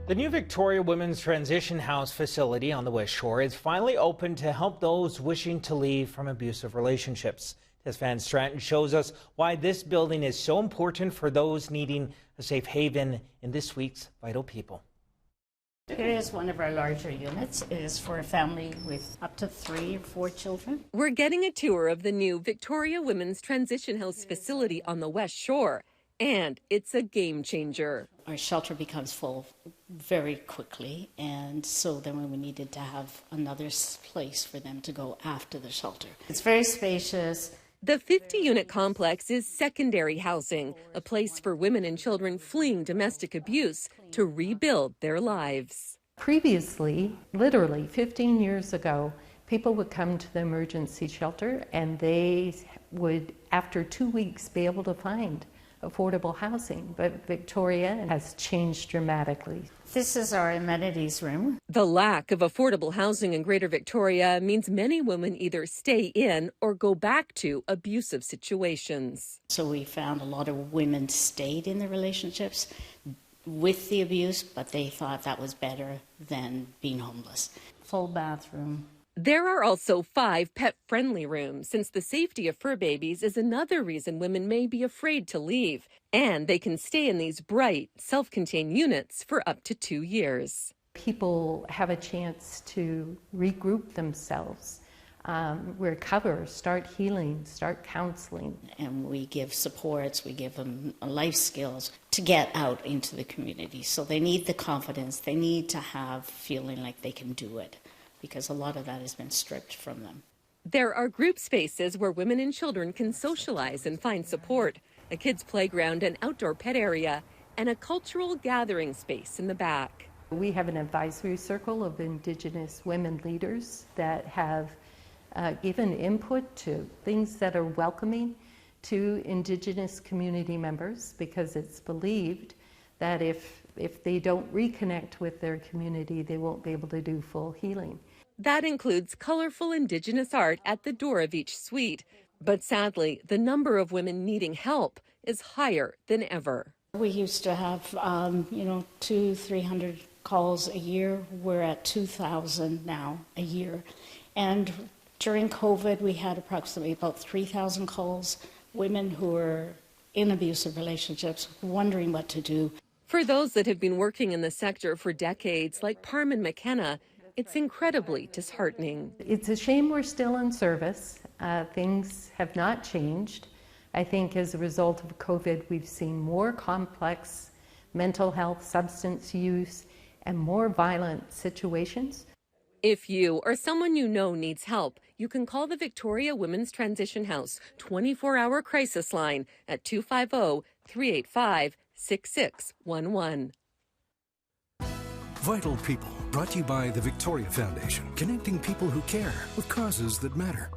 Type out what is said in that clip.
The new Victoria Women's Transition House facility on the West Shore is finally open to help those wishing to leave from abusive relationships. Tess Van Stratton shows us why this building is so important for those needing a safe haven in this week's Vital People. Here is one of our larger units. It is for a family with up to 3 or 4 children. We're getting a tour of the new Victoria Women's Transition House facility on the West Shore, and it's a game changer. Our shelter becomes full very quickly, and so then we needed to have another place for them to go after the shelter. It's very spacious. The 50-unit complex is secondary housing, a place for women and children fleeing domestic abuse to rebuild their lives. Previously, literally 15 years ago, people would come to the emergency shelter and they would, after 2 weeks, be able to find affordable housing, but Victoria has changed dramatically. This is our amenities room. The lack of affordable housing in Greater Victoria means many women either stay in or go back to abusive situations. So we found a lot of women stayed in the relationships with the abuse, but they thought that was better than being homeless. Full bathroom. There are also 5 pet-friendly rooms, since the safety of fur babies is another reason women may be afraid to leave. And they can stay in these bright, self-contained units for up to 2 years. People have a chance to regroup themselves, recover, start healing, start counseling. And we give supports, we give them life skills to get out into the community. So they need the confidence, they need to have feeling like they can do it, because a lot of that has been stripped from them. There are group spaces where women and children can socialize and find support, a kids' playground and outdoor pet area, and a cultural gathering space in the back. We have an advisory circle of Indigenous women leaders that have given input to things that are welcoming to Indigenous community members, because it's believed that if they don't reconnect with their community, they won't be able to do full healing. That includes colorful Indigenous art at the door of each suite. But sadly, the number of women needing help is higher than ever. We used to have, 200-300 calls a year. We're at 2,000 now a year. And during COVID, we had approximately about 3,000 calls, women who were in abusive relationships, wondering what to do. For those that have been working in the sector for decades, like Parman McKenna, it's incredibly disheartening. It's a shame we're still in service. Things have not changed. I think as a result of COVID, we've seen more complex mental health, substance use, and more violent situations. If you or someone you know needs help, you can call the Victoria Women's Transition House 24-hour crisis line at 250-385-6611. Vital People, brought to you by the Victoria Foundation, connecting people who care with causes that matter.